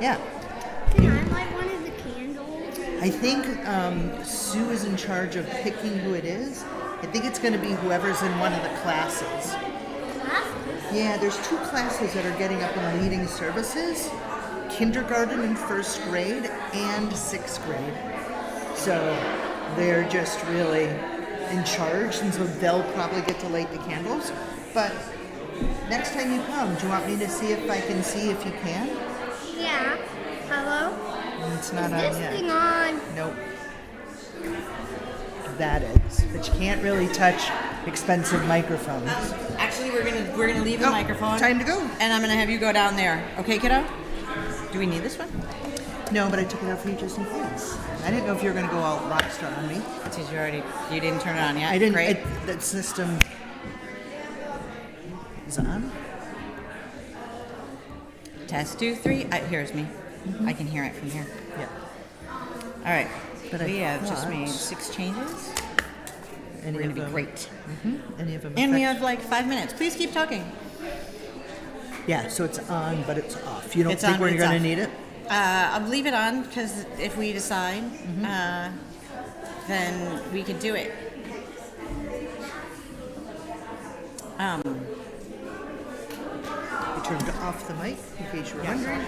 Yeah. Can I light one of the candles? I think Sue is in charge of picking who it is. I think it's going to be whoever's in one of the classes. Classes? Yeah, there's 2 classes that are getting up and leading services. Kindergarten and first grade and 6th grade. So they're just really in charge, and so they'll probably get to light the candles. But next time you come, do you want me to see if I can see if you can? Yeah. Hello? It's not Is on this yet. thing on? Nope. That is, but you can't really touch expensive microphones. Actually, we're gonna leave the microphone. Time to go. And I'm gonna have you go down there. Okay, kiddo? Do we need this one? No, but I took it out for you just in case. I didn't know if you were going to go all rock star on me. Did you didn't turn it on yet? I didn't. Great. That system is on. Test 2, 3. Here's me. I can hear it from here. Yeah. All right. But We I have just thought- made 6 changes. Any We're gonna of be them- great. Any of them? And we affect- have like 5 minutes. Please keep talking. Yeah, so it's on, but it's off. You don't It's think on, we're it's going to off. need it? I'll leave it on because if we decide, then we could do it. I turned off the mic in case you were wondering.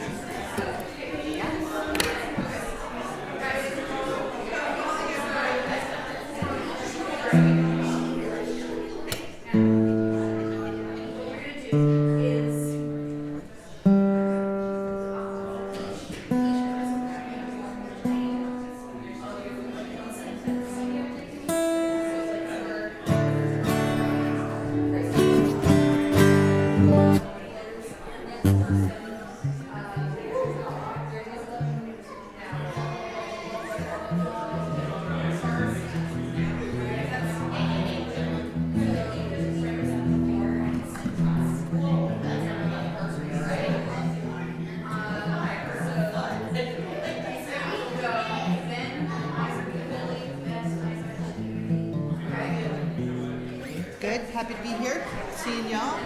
Good. Happy to be here. Seeing y'all.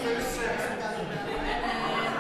First service without a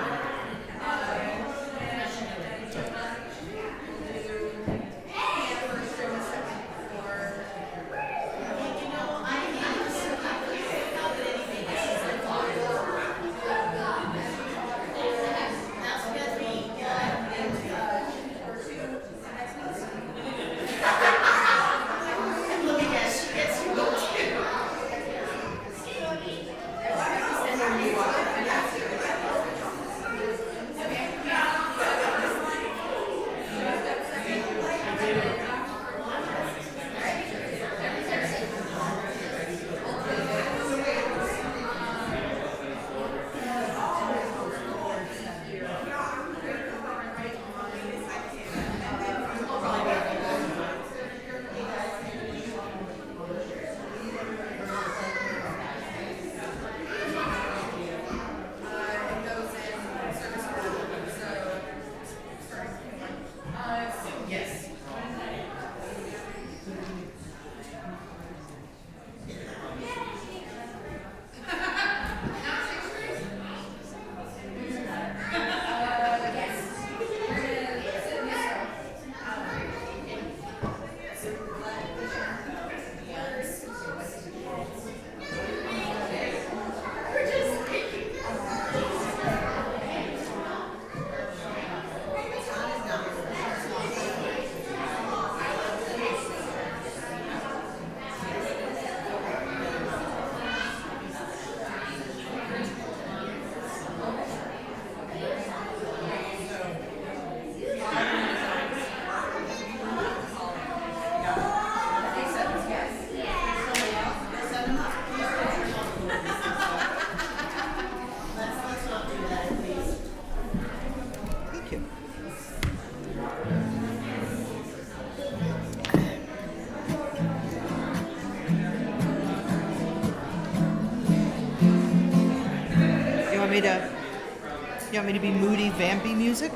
You want me to be moody, vampy music?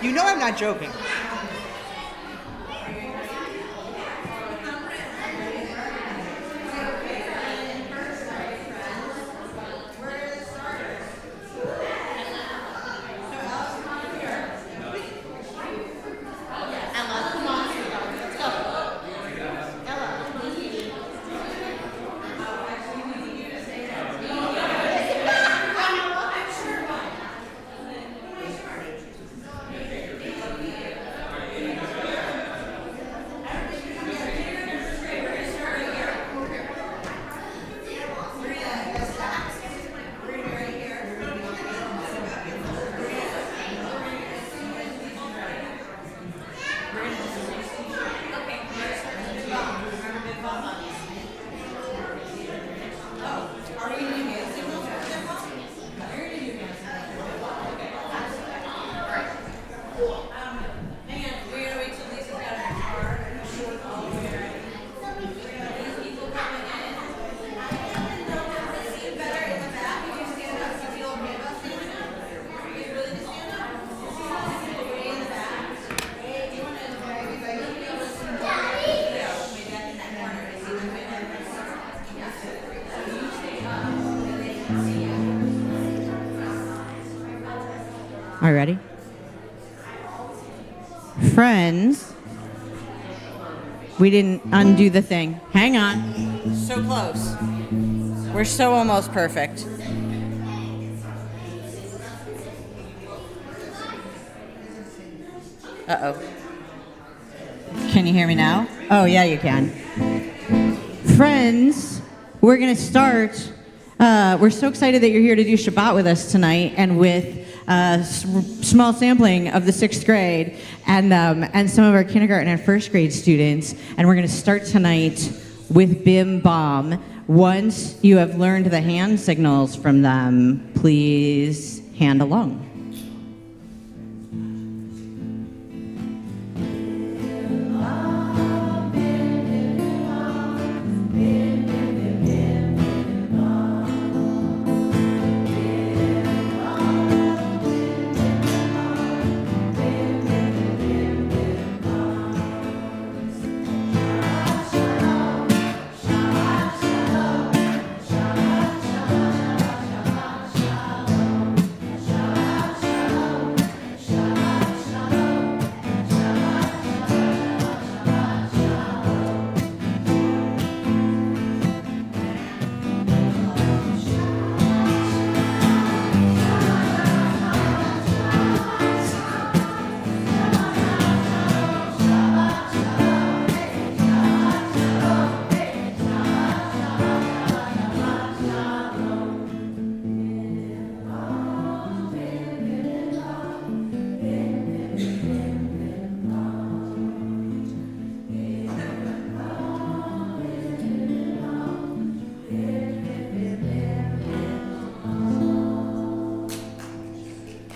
You know I'm not joking. Are you ready? Friends, we didn't undo the thing. Hang on. So close. We're so almost perfect. Uh-oh. Can you hear me now? Oh, yeah, you can. Friends, we're going to start. We're so excited that you're here to do Shabbat with us tonight, and with a small sampling of the 6th grade and some of our kindergarten and 1st grade students. And we're going to start tonight with Bim Bom. Once you have learned the hand signals from them, please hand along.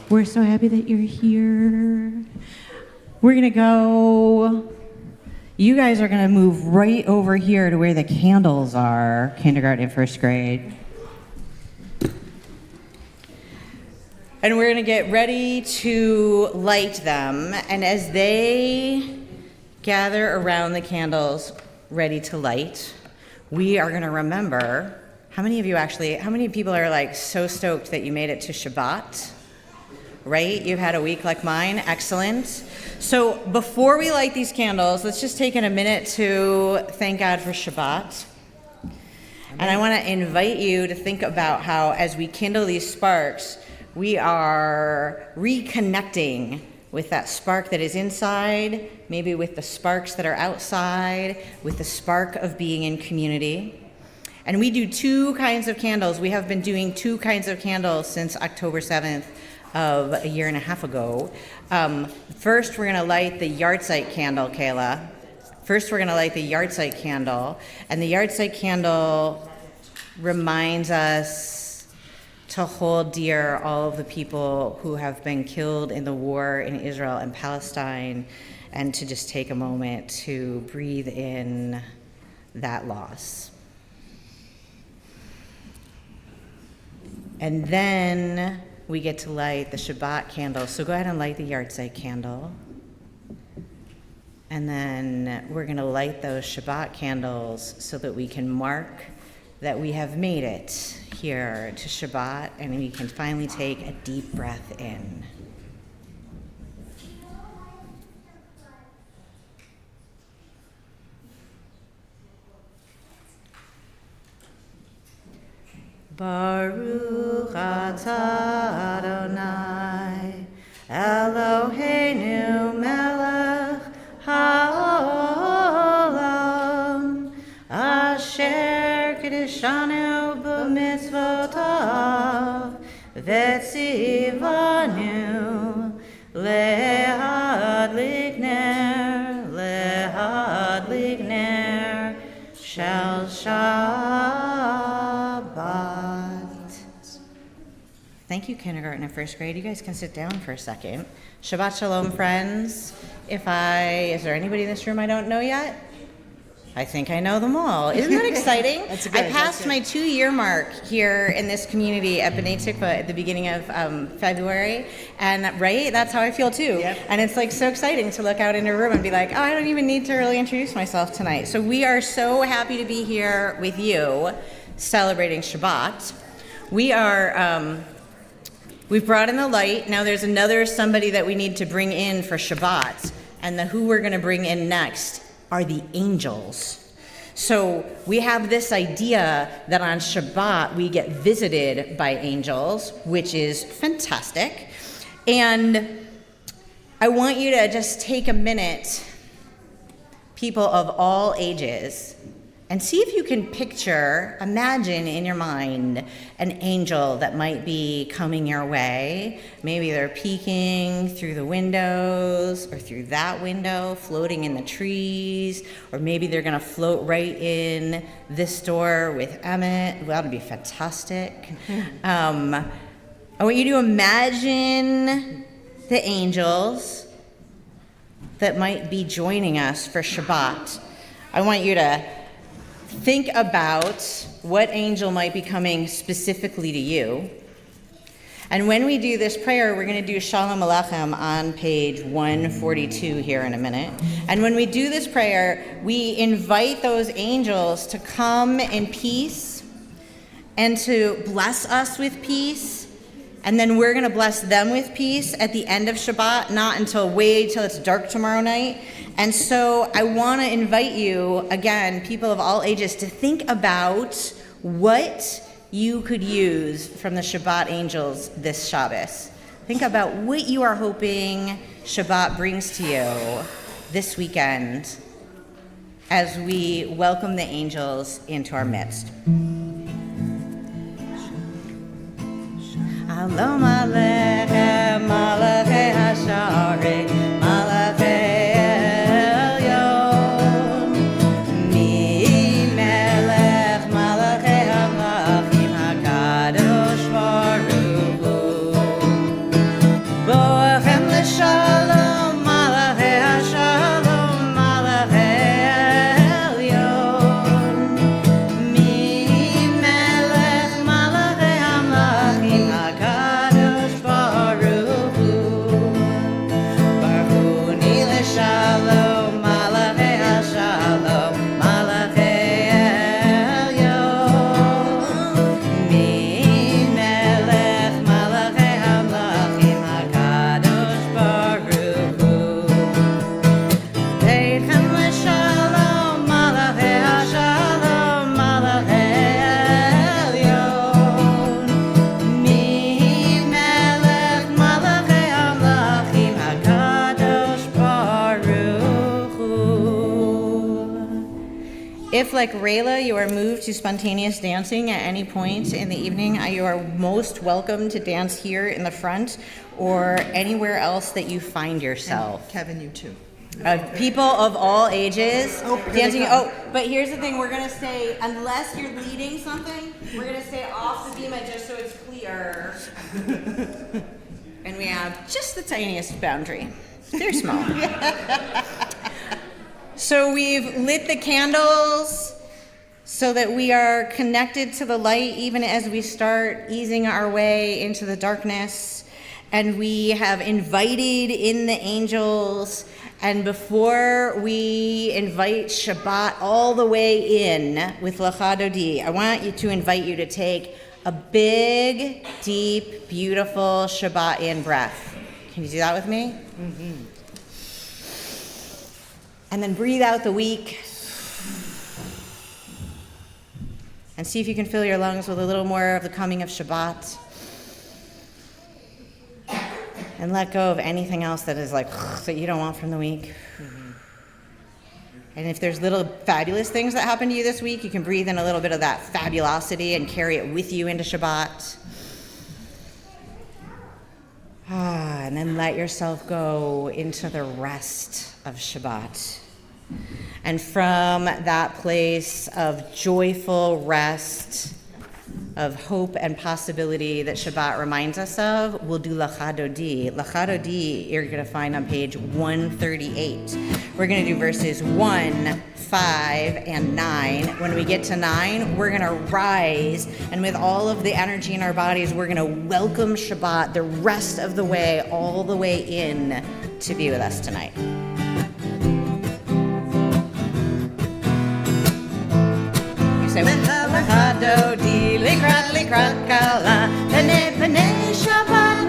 We're so happy that you're here. We're going to go. You guys are going to move right over here to where the candles are, kindergarten and 1st grade. And we're going to get ready to light them. And as they gather around the candles ready to light, we are going to remember, how many people are like so stoked that you made it to Shabbat? Right? You've had a week like mine. Excellent. So before we light these candles, let's just take a minute to thank God for Shabbat. And I want to invite you to think about how, as we kindle these sparks, we are reconnecting with that spark that is inside, maybe with the sparks that are outside, with the spark of being in community. And we do 2 kinds of candles. We have been doing 2 kinds of candles since October 7th. Of a year and a half ago. First, we're going to light the yahrzeit candle, Kayla. First, we're going to light the yahrzeit candle. And the yahrzeit candle reminds us to hold dear all of the people who have been killed in the war in Israel and Palestine, and to just take a moment to breathe in that loss. And then we get to light the Shabbat candle. So go ahead and light the yahrzeit candle. And then we're going to light those Shabbat candles so that we can mark that we have made it here to Shabbat, and we can finally take a deep breath in. Baruch atah Adonai, Eloheinu melech haolam, asher kiddushanu b'mitzvotav, v'tzivanu lehadlik ner shel Shabbat. Thank you, kindergarten and 1st grade. You guys can sit down for a second. Shabbat shalom, friends. Is there anybody in this room I don't know yet? I think I know them all. Isn't that exciting? I passed my 2-year mark here in this community at B'nai Tikva at the beginning of February. And right, that's how I feel too. Yep. And it's like so exciting to look out in a room and be like, oh, I don't even need to really introduce myself tonight. So we are so happy to be here with you celebrating Shabbat. We are We've brought in the light. Now there's another somebody that we need to bring in for Shabbat. And who we're going to bring in next are the angels. So we have this idea that on Shabbat we get visited by angels, which is fantastic. And I want you to just take a minute, people of all ages, and see if you can imagine in your mind an angel that might be coming your way. Maybe they're peeking through the windows or through that window, floating in the trees, or maybe they're gonna float right in this door with Emmett. Well, that'd be fantastic. I want you to imagine the angels that might be joining us for Shabbat. I want you to think about what angel might be coming specifically to you. And when we do this prayer, we're going to do Shalom Aleichem on page 142 here in a minute. And when we do this prayer, we invite those angels to come in peace and to bless us with peace. And then we're going to bless them with peace at the end of Shabbat, not until way till it's dark tomorrow night. And so I want to invite you, again, people of all ages, to think about what you could use from the Shabbat angels this Shabbos. Think about what you are hoping Shabbat brings to you this weekend as we welcome the angels into our midst. Shalom Aleichem, Malachei Hasharet, Malachei If, like Rayla, you are moved to spontaneous dancing at any point in the evening, you are most welcome to dance here in the front or anywhere else that you find yourself. And Kevin, you too. People of all ages dancing. Go. Oh, but here's the thing: we're gonna stay, unless you're leading something, we're gonna stay off the bima just so it's clear. And we have just the tiniest boundary. They're small. So we've lit the candles so that we are connected to the light even as we start easing our way into the darkness. And we have invited in the angels. And before we invite Shabbat all the way in with Lecha Dodi, I want you to invite you to take a big, deep, beautiful Shabbat in breath. Can you do that with me? Mm-hmm. And then breathe out the week. And see if you can fill your lungs with a little more of the coming of Shabbat. And let go of anything else that is like that you don't want from the week. Mm-hmm. And if there's little fabulous things that happen to you this week, you can breathe in a little bit of that fabulosity and carry it with you into Shabbat. And then let yourself go into the rest of Shabbat. And from that place of joyful rest, of hope and possibility that Shabbat reminds us of, we'll do Lecha Dodi. Lecha Dodi you're going to find on page 138. We're going to do verses 1, 5, and 9. When we get to 9, we're going to rise, and with all of the energy in our bodies, we're going to welcome Shabbat the rest of the way, all the way in to be with us tonight. Lecha Dodi, likrat likrat kala, pene pene Shabbat.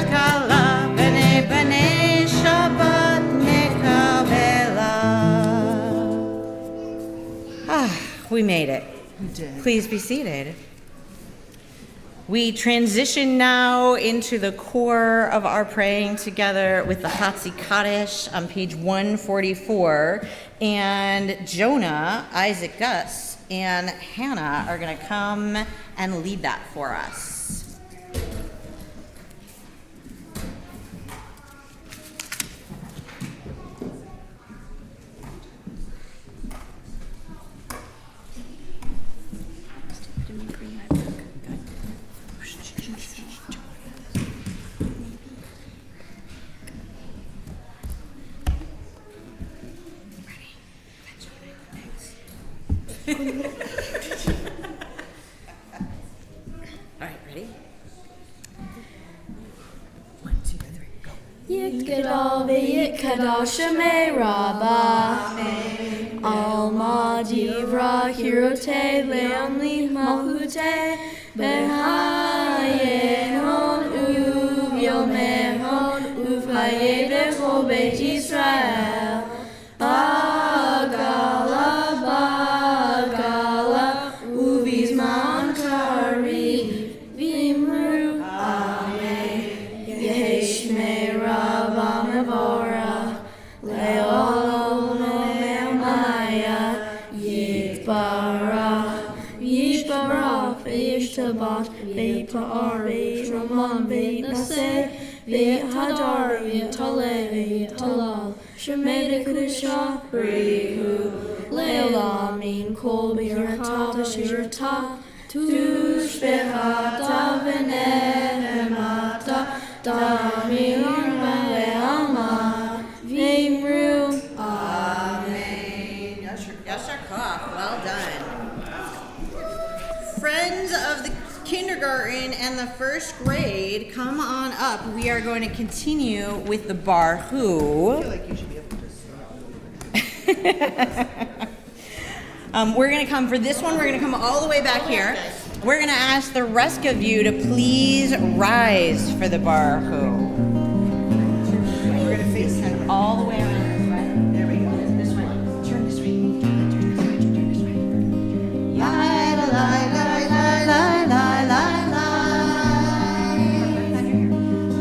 kala, b'nei b'nei Shabbat nekabela. We made it. We did. Please be seated. We transition now into the core of our praying together with the Hatzi Kaddish on page 144. And Jonah, Isaac Gus, and Hannah are going to come and lead that for us. All right, ready? 1, 2, 3, go. Yikadal v'yikadal shemei Rabbah Alma divra hirote le'amli malchute Behayenon uvyomehon uvhaye bechol beit Yisrael Bagala bagala uvizman kari vimru amen Yehesh Merabah Mevorah Le'olam Maya Yitbarach Yishbarach V'yishtabat V'yipa'ar V'yishraman V'yitnaseh V'yihadar V'yitaleh V'yitalal Shemei Dekudusha B'rihu Le'olamin Kol B'yirata T'shirata Tushbehata V'nehemata Damir Ve'alma V'imru Amen. Yashar Koch, well done. Friends of the kindergarten and the first grade, come on up. We are going to continue with the Bar I Who. feel like you should be able to sit. We're going to come for this one. We're going to come all the way back here. We're going to ask the rest of you to please rise for the Bar Who. We're gonna face him. All the way around this way. There we go. This way. Turn this way. Turn this way. La la la la la la la la la.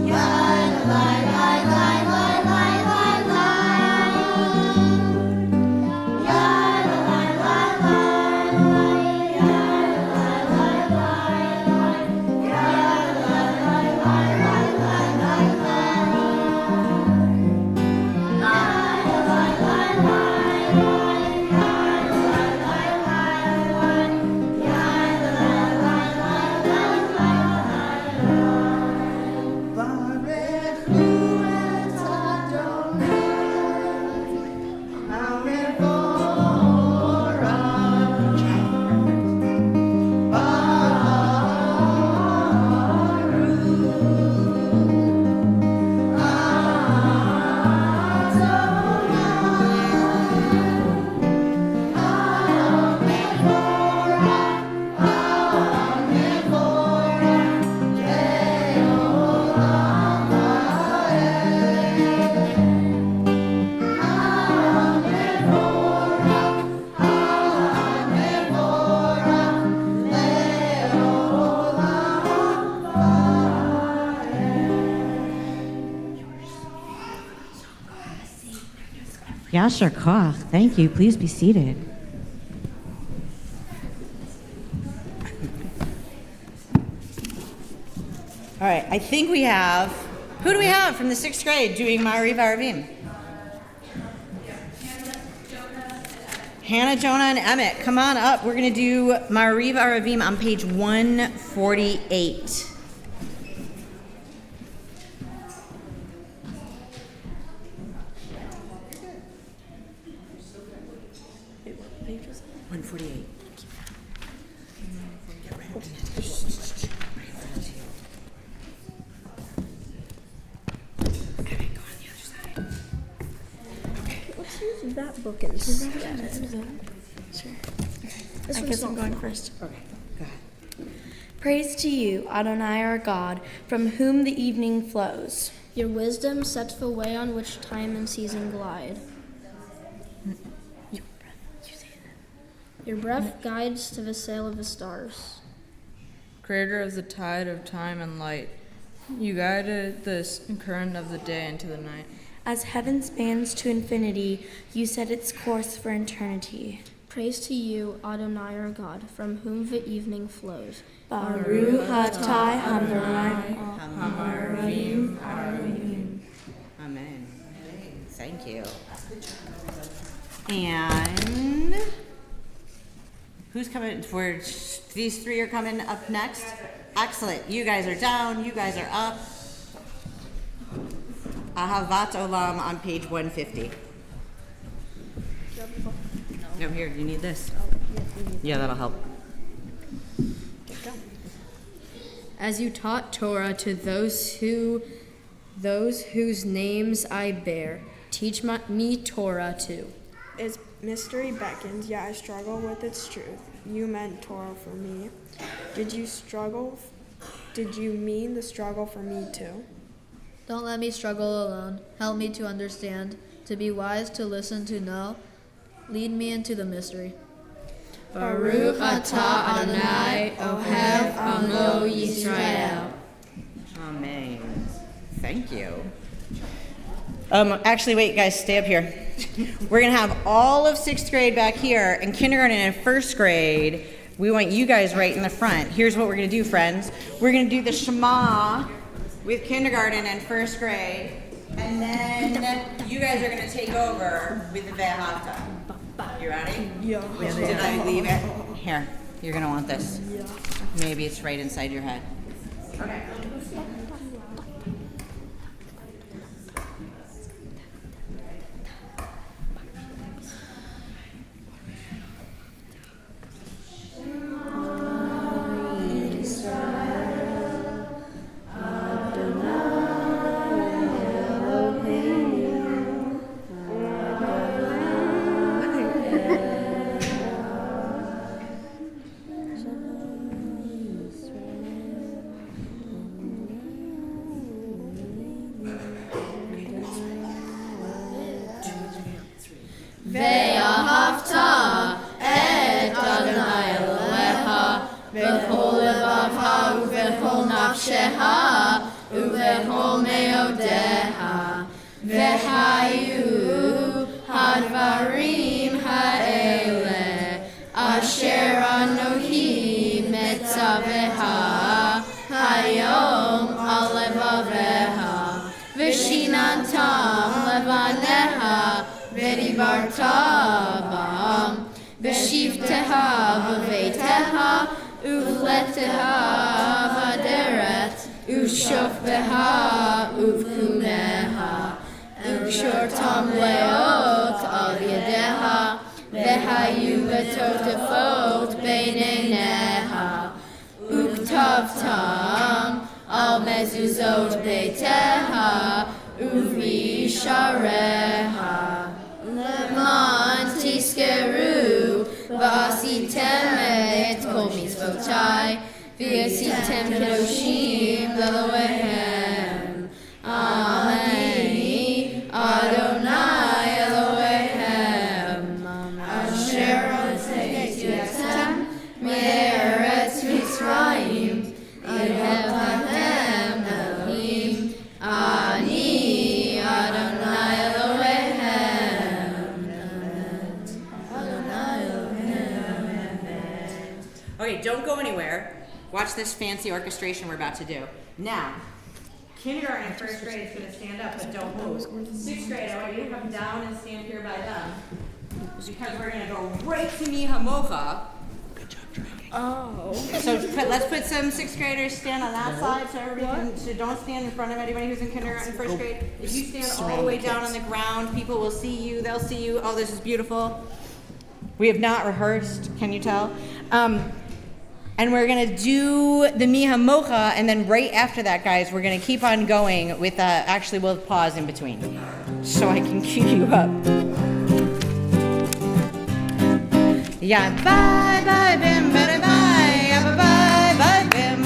La la la la la la la la. La la la la la Yashar Koch, thank you. Please be seated. All right, I think we have, who do we have from the 6th grade doing Ma'ariv Aravim? Hannah, Jonah, and Emmett, come on up. We're going to do Ma'ariv Aravim on page 148. Page was 148. Let's use that book instead. Sure. This I guess I'm going first. Okay, go ahead. Praise to you, Adonai our God, from whom the evening flows. Your wisdom sets the way on which time and season glide. Your breath guides to the sail of the stars. Creator of the tide of time and light, you guided the current of the day into the night. As heaven spans to infinity, you set its course for eternity. Praise to you, Adonai our God, from whom the evening flows. Baruch atah Hamarayim. Amen. Thank you. And who's coming? These three are coming up next. Excellent. You guys are down. You guys are up. Ahavat Olam on page 150. No, here, you need this. Yeah, that'll help. As you taught Torah to those whose names I bear, teach me Torah too. Its mystery beckons, yet I struggle with its truth. You meant Torah for me. Did you mean the struggle for me too? Don't let me struggle alone. Help me to understand, to be wise, to listen, to know. Lead me into the mystery. Baruch atah Adonai Ohev Amo Yisrael. Amen. Thank you. Actually, wait, guys, stay up here. We're going to have all of 6th grade back here, and kindergarten and 1st grade, we want you guys right in the front. Here's what we're going to do, friends. We're going to do the Shema with kindergarten and 1st grade, and then you guys are going to take over with the Ve'ahavta. You ready? Yeah. Did I leave it? Here, you're going to want this. Yeah. Maybe it's right inside your head. Okay. Ve'ahavta et Adonai Elohecha b'chol levavcha u'b'chol nafshecha u'b'chol meodecha v'hayu hadvarim ha'ele asher Anohi metzavecha hayom al levavecha v'shinantam levaneha v'dibarta bam v'shivteha v'veiteha uvleteha v'aderet uvshofbeha uvkuneha uvshortam leot al yadeha v'hayu v'totefot beineneha uktavtam al mezuzot beiteha uvishareha Leman tiskeru v'asitem et kol mitzvotai v'asitem kedoshim l'Eloheim. Amen. Adonai Eloheim asher hotziatem me'eretz Mitzrayim Yehavtem Elohim Ani Adonai Okay, don't go anywhere. Watch this fancy orchestration we're about to do. Now, kindergarten and 1st grade is going to stand up, but don't move. 6th grade, I want you to come down and stand here by them. Because we're going to go right to Mi Hamocha. Good job, Dragon. Oh. So let's put some 6th graders stand on that side so everybody can, so don't stand in front of anybody who's in kindergarten and 1st grade. If you stand all the way down on the ground, people will see you, they'll see you. Oh, this is beautiful. We have not rehearsed, can you tell? And we're going to do the Mi Hamocha, and then right after that, guys, we're going to keep on going with, actually we'll pause in between, so I can keep you up. Yeah, bye, bye, bim, bye, bye, bye, bye, bim,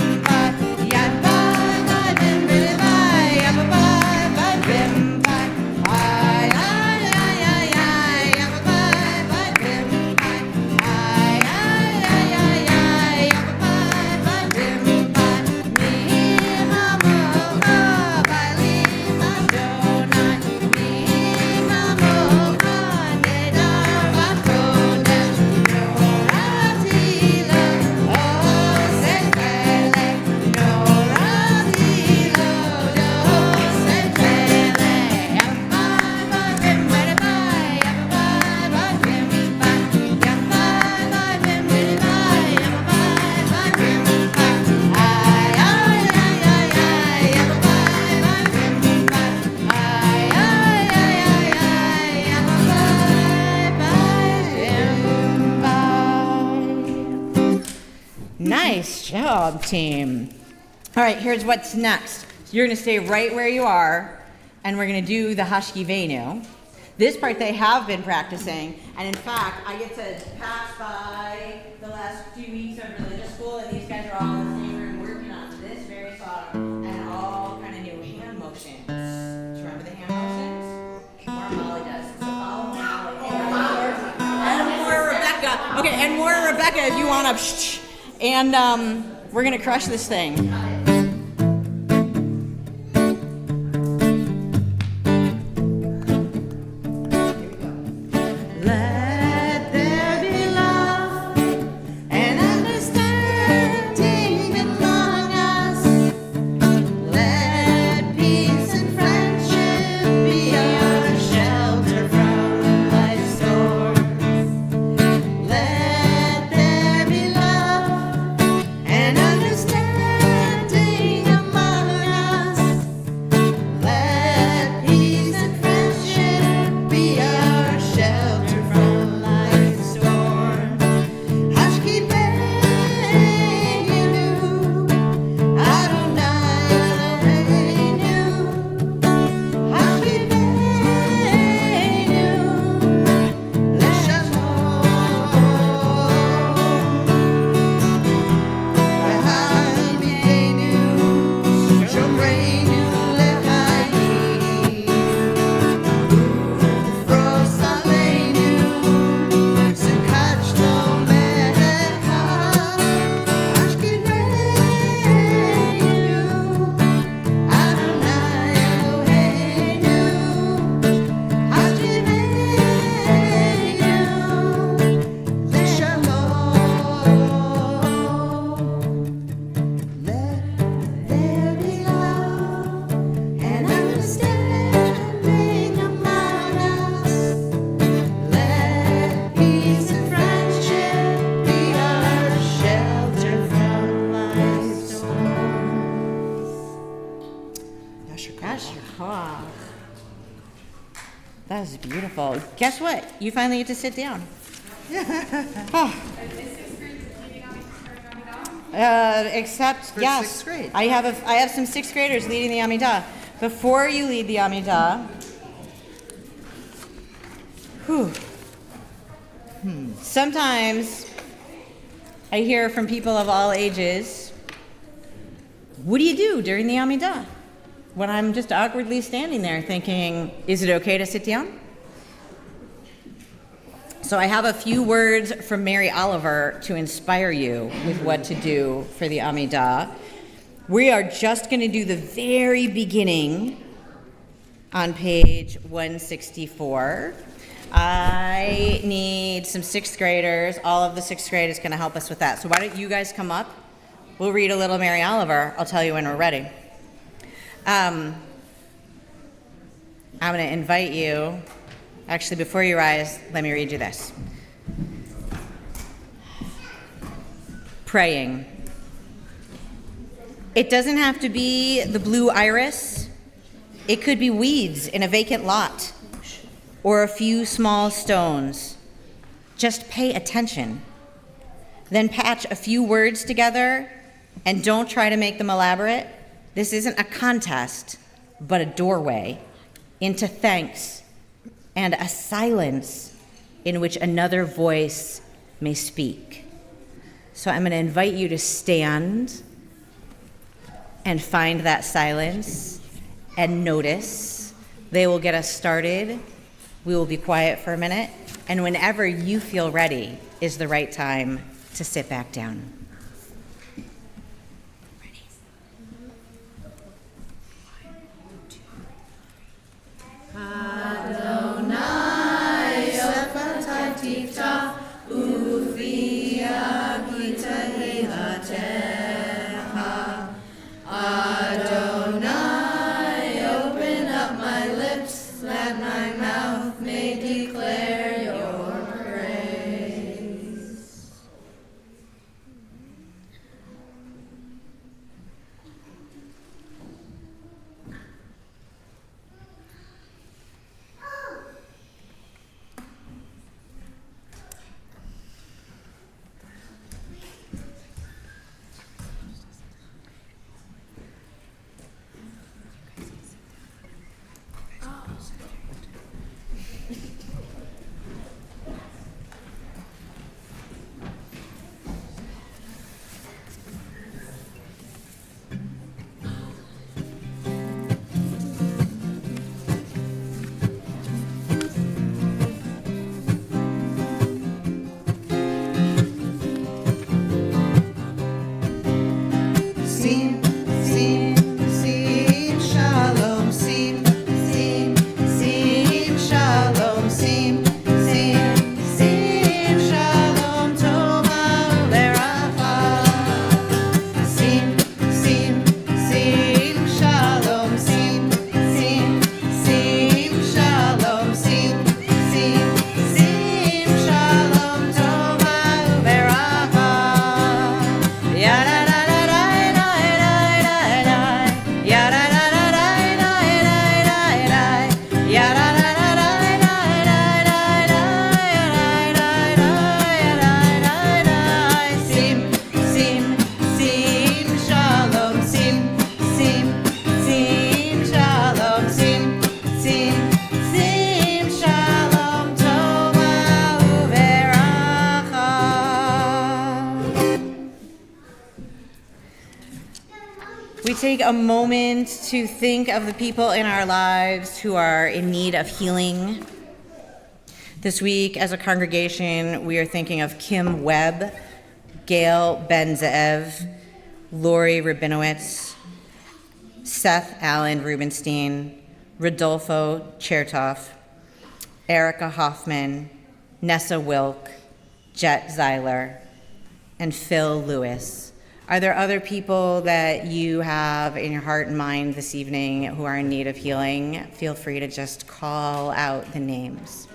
job, team. All right, here's what's next. You're gonna stay right where you are, and we're gonna do the Hashki Venu. This part they have been practicing, and in fact, I get to pass by the last few weeks of religious school, and these guys are all in the same room working on this very song, and all kind of new hand motions. Do you remember the hand motions? More Molly does. So follow Molly. And more Rebecca. Okay, and more Rebecca if you want to. And we're gonna crush this thing. Let there be love and understanding among us. Let peace and friendship be our shelter from life's storms. Let there be love and understanding among us. Let peace and friendship be our shelter from life's storms. Hashki Beinu, Adonai Eloheinu. Hashki Beinu, Leshalom. V'haimenu, Shomreinu Lechaim. Frost aleinu, Sukkot Shlomecha. Hashki Beinu, Adonai Eloheinu. Hashki Beinu, Leshalom. Let there be love and understanding among us. Let peace and friendship be our shelter from life's storms. Yasher koach. That was beautiful. Guess what? You finally get to sit down. Except, For yes, sixth grade. I have some sixth graders leading the Amidah. Before you lead the Amidah, sometimes I hear from people of all ages, what do you do during the Amidah? When I'm just awkwardly standing there thinking, is it okay to sit down? So I have a few words from Mary Oliver to inspire you with what to do for the Amidah. We are just going to do the very beginning on page 164. I need some sixth graders. All of the sixth grade is going to help us with that. So why don't you guys come up? We'll read a little Mary Oliver. I'll tell you when we're ready. I'm going to invite you. Actually, before you rise, let me read you this. Praying. It doesn't have to be the blue iris. It could be weeds in a vacant lot or a few small stones. Just pay attention. Then patch a few words together and don't try to make them elaborate. This isn't a contest, but a doorway into thanks and a silence in which another voice may speak. So I'm going to invite you to stand and find that silence and notice. They will get us started. We will be quiet for a minute. And whenever you feel ready is the right time to sit back down. we take a moment to think of the people in our lives who are in need of healing. This week, as a congregation, we are thinking of Kim Webb, Gail Ben-Zeev, Lori Rabinowitz, Seth Allen Rubenstein, Rodolfo Chertoff, Erica Hoffman, Nessa Wilk, Jet Zeiler, and Phil Lewis. Are there other people that you have in your heart and mind this evening who are in need of healing? Feel free to just call out the names.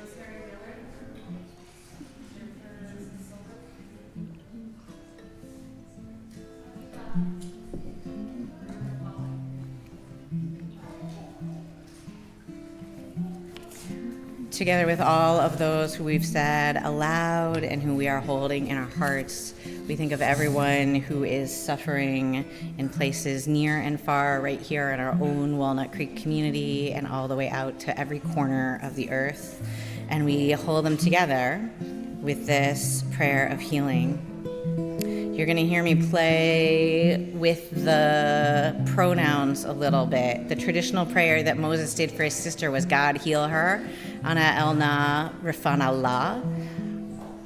Together with all of those who we've said aloud and who we are holding in our hearts, we think of everyone who is suffering in places near and far right here in our own Walnut Creek community and all the way out to every corner of the earth. And we hold them together with this prayer of healing. You're going to hear me play with the pronouns a little bit. The traditional prayer that Moses did for his sister was, God heal her, Ana Elna Rifanallah.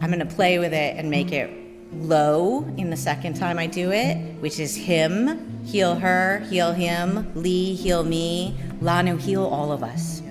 I'm going to play with it and make it low in the second time I do it, which is him, heal her, heal him, Lee, heal me, Lanu, heal all of us.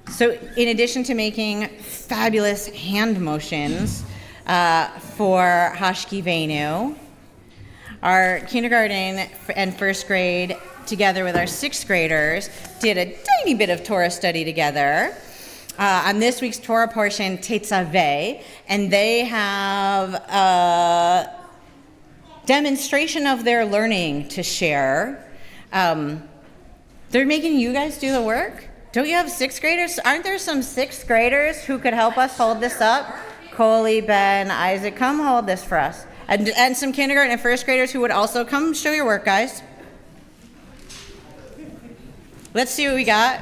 So in addition to making fabulous hand motions for Hashki Venu, our kindergarten and first grade, together with our sixth graders, did a tiny bit of Torah study together on this week's Torah portion, Tetzaveh, and they have a demonstration of their learning to share. They're making you guys do the work? Don't you have sixth graders? Aren't there some sixth graders who could help us hold this up? Coley, Ben, Isaac, come hold this for us. And some kindergarten and first graders who would also come show your work, guys. Let's see what we got.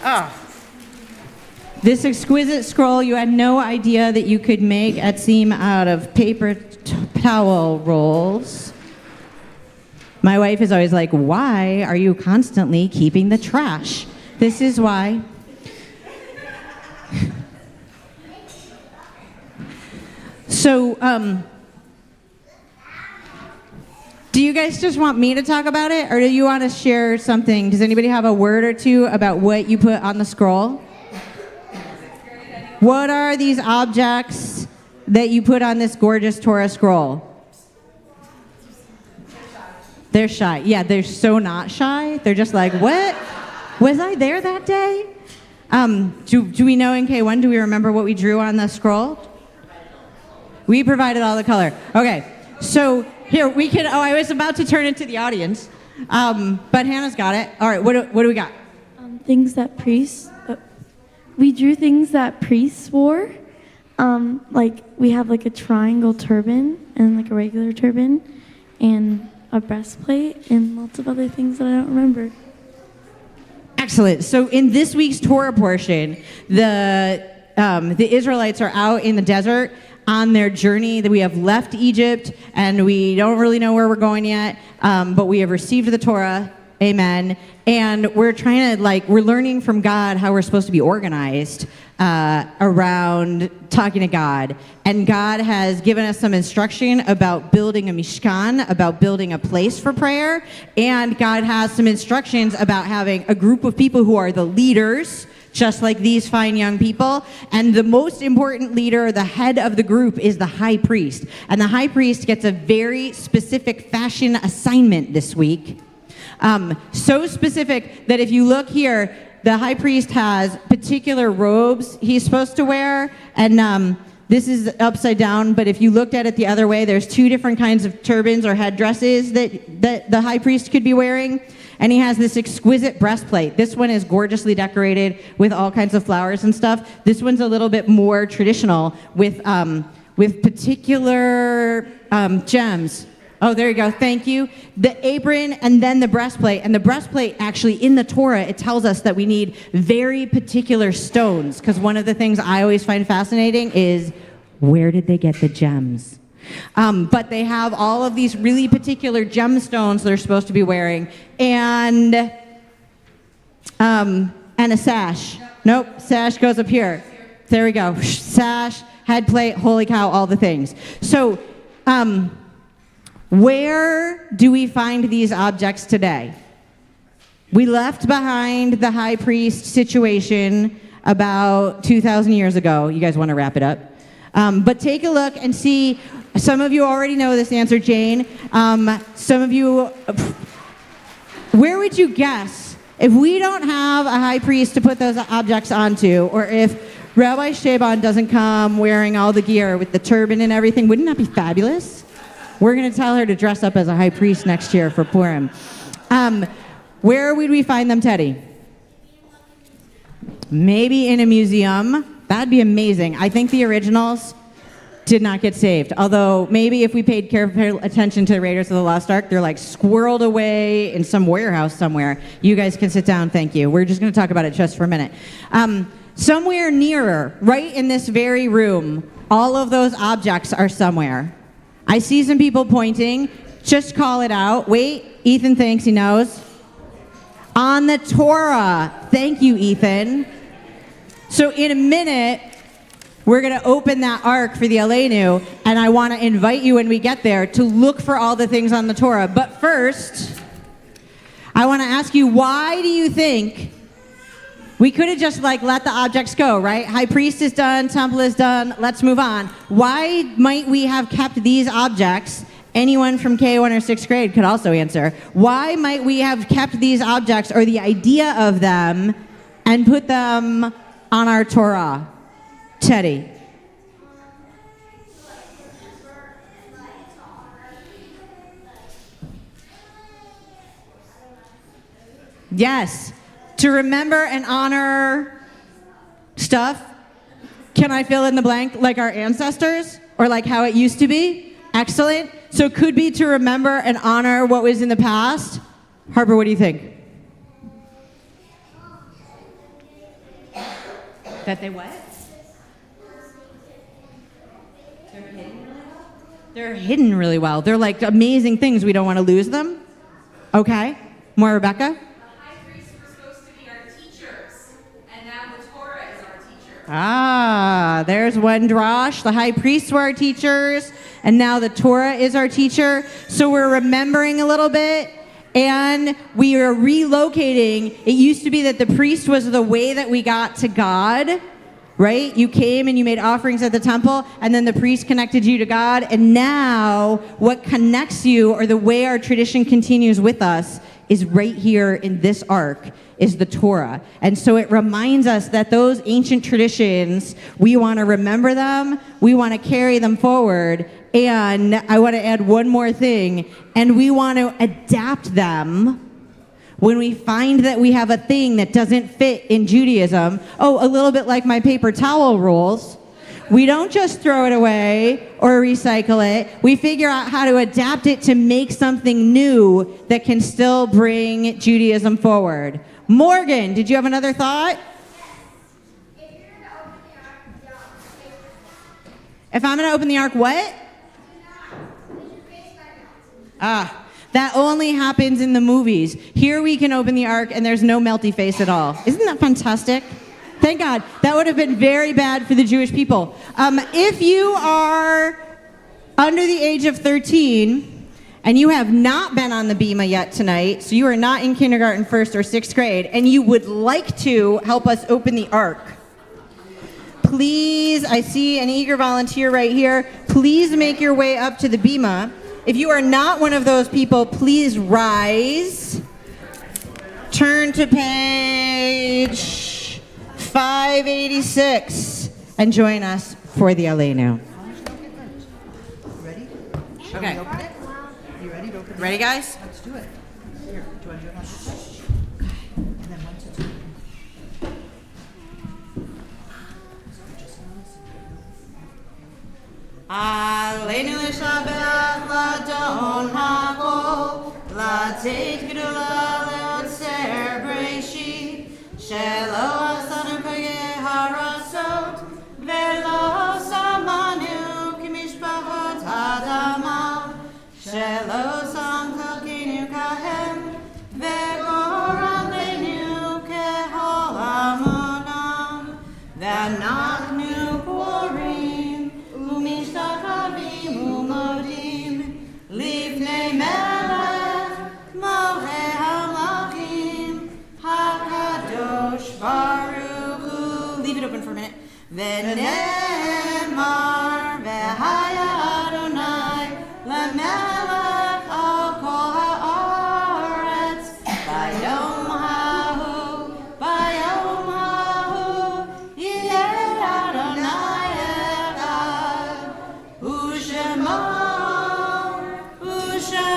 Oh. This exquisite scroll you had no idea that you could make at seam out of paper towel rolls. My wife is always like, why are you constantly keeping the trash? This is why. So, do you guys just want me to talk about it, or do you want to share something? Does anybody have a word or two about what you put on the scroll? What are these objects that you put on this gorgeous Torah scroll? They're shy. Yeah, they're so not shy. They're just like, what? Was I there that day? Do we know in K1, do we remember what we drew on the scroll? We provided all the color. Okay, so here we can, I was about to turn it to the audience, but Hannah's got it. All right, what do we got? Things that priests we drew things that priests wore. Like we have like a triangle turban and like a regular turban and a breastplate and lots of other things that I don't remember. Excellent. So in this week's Torah portion, the Israelites are out in the desert on their journey. That we have left Egypt and we don't really know where we're going yet, but we have received the Torah. Amen. And we're trying to we're learning from God how we're supposed to be organized around talking to God. And God has given us some instruction about building a mishkan, about building a place for prayer. And God has some instructions about having a group of people who are the leaders, just like these fine young people. And the most important leader, the head of the group, is the high priest. And the high priest gets a very specific fashion assignment this week. So specific that if you look here, the high priest has particular robes he's supposed to wear, and this is upside down, but if you looked at it the other way, there's two different kinds of turbans or headdresses that the high priest could be wearing, and he has this exquisite breastplate. This one is gorgeously decorated with all kinds of flowers and stuff. This one's a little bit more traditional with particular gems. Oh, there you go. Thank you. The apron and then the breastplate. And the breastplate, actually, in the Torah, it tells us that we need very particular stones. Because one of the things I always find fascinating is, where did they get the gems? But they have all of these really particular gemstones they're supposed to be wearing. And a sash. Nope, sash goes up here. There we go. Sash, head plate, holy cow, all the things. So, where do we find these objects today? We left behind the high priest situation about 2,000 years ago. You guys want to wrap it up? But take a look and see. Some of you already know this answer, Jane. Some of you, where would you guess if we don't have a high priest to put those objects onto, or if Rabbi Shaban doesn't come wearing all the gear with the turban and everything? Wouldn't that be fabulous? We're going to tell her to dress up as a high priest next year for Purim. Where would we find them, Teddy? Maybe in a museum. That'd be amazing. I think the originals did not get saved. Although maybe if we paid careful attention to the Raiders of the Lost Ark, they're squirreled away in some warehouse somewhere. You guys can sit down, thank you. We're just going to talk about it just for a minute. Somewhere nearer, right in this very room, all of those objects are somewhere. I see some people pointing. Just call it out. Wait, Ethan thinks he knows. On the Torah. Thank you, Ethan. So in a minute, we're going to open that ark for the Aleinu, and I want to invite you when we get there to look for all the things on the Torah. But first, I want to ask you, why do you think we could have just let the objects go, right? High priest is done, temple is done, let's move on. Why might we have kept these objects? Anyone from K1 or 6th grade could also answer. Why might we have kept these objects or the idea of them and put them on our Torah? Teddy. Yes. To remember and honor stuff. Can I fill in the blank? Like our ancestors? Or like how it used to be? Excellent. So it could be to remember and honor what was in the past. Harper, what do you think? That they what? They're hidden really well. They're like amazing things. We don't want to lose them. Okay. More Rebecca? Ah, there's one drosh. The high priests were our teachers, and now the Torah is our teacher. So we're remembering a little bit, and we are relocating. It used to be that the priest was the way that we got to God, right? You came and you made offerings at the temple, and then the priest connected you to God. And now what connects you, or the way our tradition continues with us, is right here in this ark, is the Torah. And so it reminds us that those ancient traditions, we want to remember them, we want to carry them forward, and I want to add one more thing, and we want to adapt them When we find that we have a thing that doesn't fit in Judaism, a little bit like my paper towel rolls, we don't just throw it away or recycle it. We figure out how to adapt it to make something new that can still bring Judaism forward. Morgan, did you have another thought? If I'm going to open the ark, what? That only happens in the movies. Here we can open the ark and there's no melty face at all. Isn't that fantastic? Thank God. That would have been very bad for the Jewish people. If you are under the age of 13 and you have not been on the bima yet tonight, so you are not in kindergarten, first or sixth grade, and you would like to help us open the ark, please, I see an eager volunteer right here. Please make your way up to the bima. If you are not one of those people, please rise. Turn to page 586 and join us for the Aleinu. Ready? Shall Okay. we open it? You ready to open it? Ready, guys? Let's do it. Here, do you want to do it on this side? And then once it's open. Aleinu l'shabbat l'adon ha'kol, l'tzeit gedula le'otzer breishi, shelo asanu koye harasot, ve'lo samanu kimishpachot hadama, shelo samchalkinu kahem, ve'goralenu kehol hamonam, ve'anachnu korim, u'mishtachavim u'modim, lifnei melech molech hamachim, hakadosh baruch hu. Leave it open for a minute. V'nemar v'haya Adonai lemelech al kol haaretz, bayom hahu yeh Adonai echad, u'shemo echad.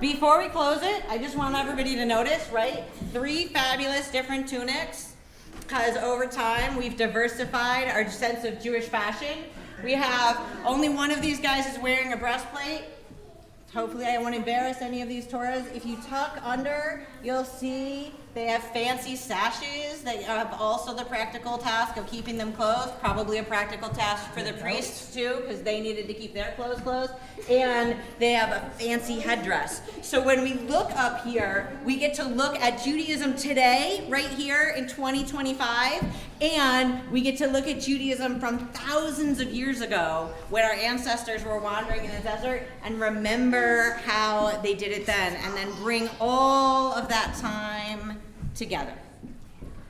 Before we close it, I just want everybody to notice, right? 3 fabulous different tunics, because over time we've diversified our sense of Jewish fashion. We have only one of these guys is wearing a breastplate. Hopefully I won't embarrass any of these Torahs. If you tuck under, you'll see they have fancy sashes that have also the practical task of keeping them closed. Probably a practical task for the priests too, because they needed to keep their clothes closed. And they have a fancy headdress. So when we look up here, we get to look at Judaism today, right here in 2025. And we get to look at Judaism from thousands of years ago when our ancestors were wandering in the desert and remember how they did it then, and then bring all of that time together.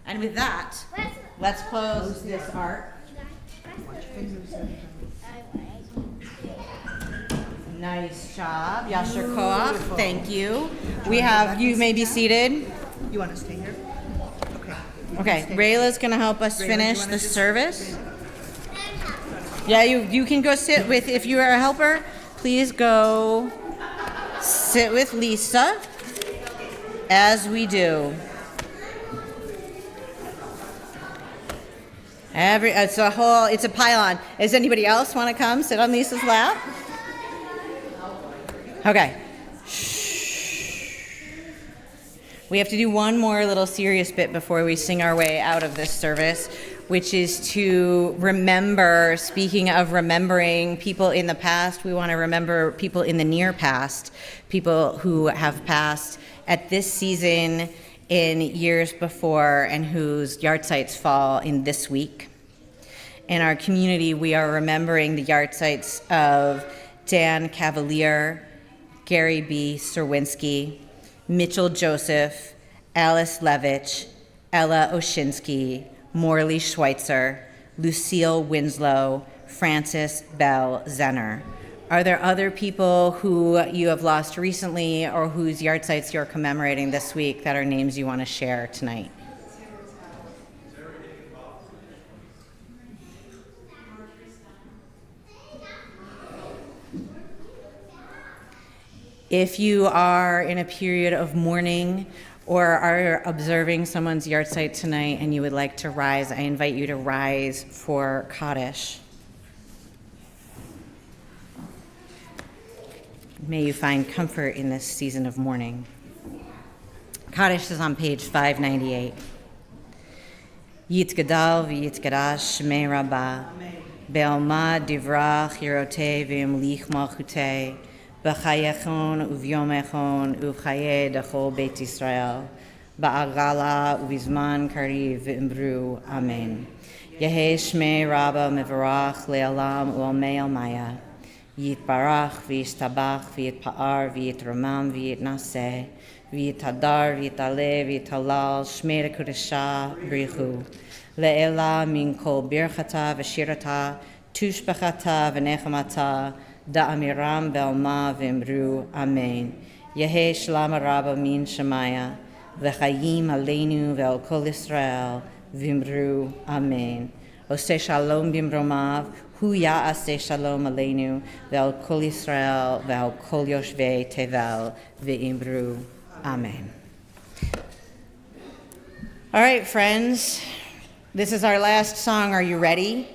And with that, let's close this ark. Nice job. Yasher Koach. Thank you. We have, you may be seated. You want to stay here? Okay. Okay, Rayla's gonna help us Rayla, finish you wanna the just- service. Yeah, you can go sit with, if you are a helper, please go sit with Lisa as we do. It's a pylon. Does anybody else want to come sit on Lisa's lap? Okay. We have to do one more little serious bit before we sing our way out of this service, which is to remember, speaking of remembering people in the past, we want to remember people in the near past, people who have passed at this season in years before and whose yahrzeits fall in this week. In our community, we are remembering the yahrzeits of Dan Cavalier, Gary B. Serwinski, Mitchell Joseph, Alice Levitch, Ella Oshinsky, Morley Schweitzer, Lucille Winslow, Frances Bell Zenner. Are there other people who you have lost recently or whose yahrzeits you're commemorating this week that are names you want to share tonight? If you are in a period of mourning or are observing someone's yahrzeit tonight and you would like to rise, I invite you to rise for Kaddish. May you find comfort in this season of mourning. Kaddish is on page 598. Yitgadal v'yitgadash shmei rabbah, be'alma divra chirote v'imlich malchute, b'chayechon uvyomechon uvchaye dachol Beit Yisrael, ba'agala uvizman kariv v'imbru, amen. Yehei shmei rabbah mevarach le'alam u'almei almaya, Yitbarach v'yishtabach v'yitpa'ar v'yitramam v'yitnaseh v'yitadar v'yitale v'yitalal shmei kudesha brichu le'ela min kol birchata v'shirata tushbachata v'nechamata da'amiram be'alma v'imru amen. Yehei shalom rabba min shemaya v'chayim aleinu ve'al kol Yisrael v'imru amen. Oseh shalom bimromav Hu ya'aseh shalom aleinu ve'al kol Yisrael ve'al kol yoshvei tevel ve'imru. Amen. All right, friends. This is our last song. Are you ready?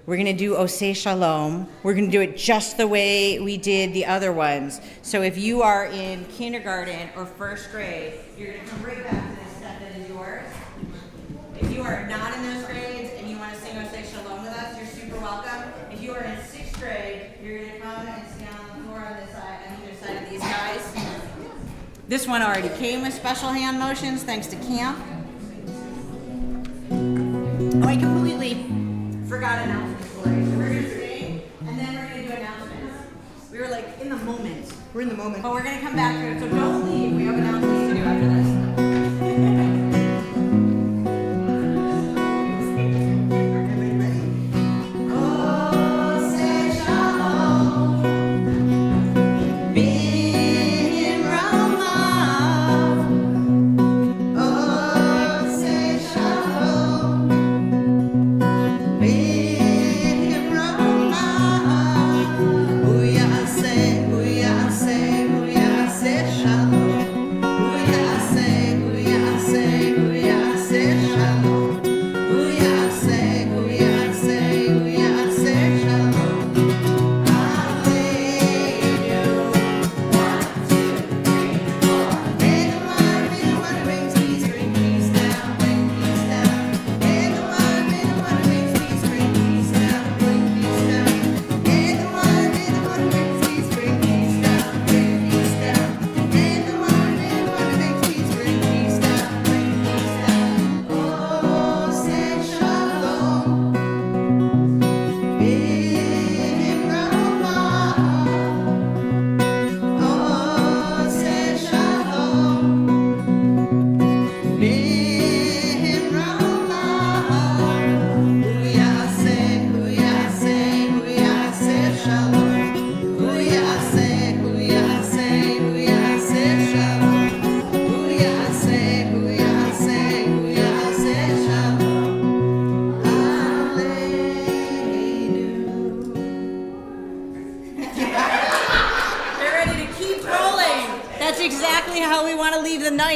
We're going to do Oseh Shalom. We're going to do it just the way we did the other ones. So if you are in kindergarten or first grade, you're going to come right back to this stuff that is yours. If you are not in those grades and you want to sing Oseh Shalom with us, you're super welcome. If you are in sixth grade, you're going to come and stand on the floor on this side, on either side of these guys. This one already came with special hand motions, thanks to Camp. Oh, I completely forgot announcements, Lori. So we're going to sing, and then we're going to do announcements. We were like in the moment. We're in the moment. But we're going to come back to it, so don't leave. We have announcements to do after this.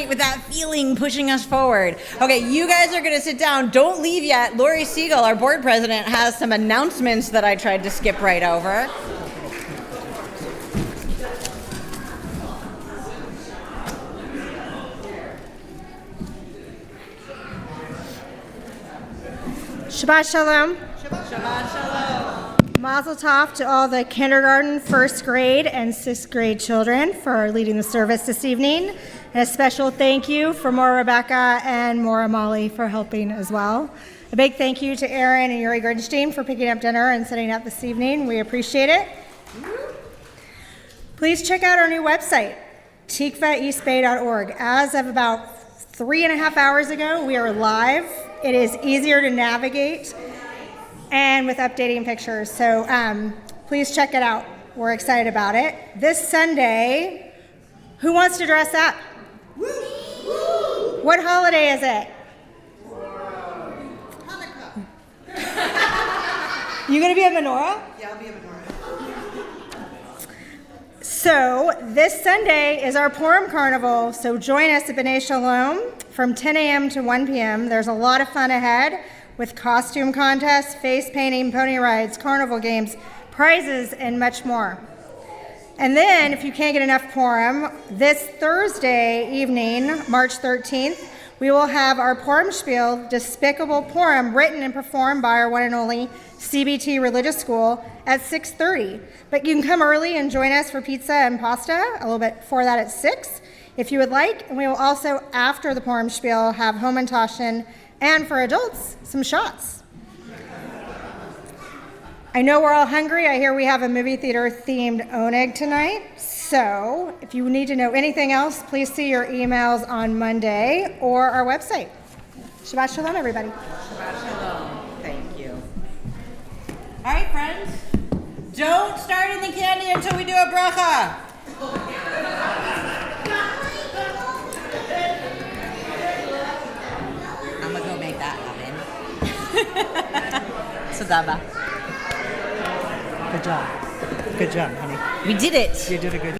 With that feeling pushing us forward. Okay, you guys are going to sit down. Don't leave yet. Lori Siegel, our board president, has some announcements that I tried to skip right over. Shabbat Shalom. Shabbat Shalom. Mazel tov to all the kindergarten, first grade, and sixth grade children for leading the service this evening. And a special thank you for Maura Rebecca and Maura Molly for helping as well. A big thank you to Aaron and Yuri Grinstein for picking up dinner and setting up this evening. We appreciate it. Please check out our new website, tikvaeastbay.org. As of about 3.5 hours ago, we are live. It is easier to navigate and with updating pictures. So please check it out. We're excited about it. This Sunday, who wants to dress up? What holiday is it? Hanukkah. You gonna be a menorah? Yeah, I'll be a menorah. So this Sunday is our Purim Carnival, so join us at B'nai Shalom from 10 a.m. to 1 p.m. There's a lot of fun ahead with costume contests, face painting, pony rides, carnival games, prizes, and much more. And then, if you can't get enough Purim, this Thursday evening, March 13th, we will have our Purim Spiel, Despicable Purim, written and performed by our one and only CBT Religious School at 6:30. But you can come early and join us for pizza and pasta, a little bit before that at 6, if you would like. And we will also, after the Purim Spiel, have Hamantaschen, and for adults, some shots. I know we're all hungry. I hear we have a movie theater themed oneg tonight. So if you need to know anything else, please see your emails on Monday or our website. Shabbat Shalom, everybody. Shabbat shalom. Thank you. All right, friends. Don't start eating the candy until we do a bracha. I'm going to go make that happen. Sodaba. Good job, honey. We did it. You did a good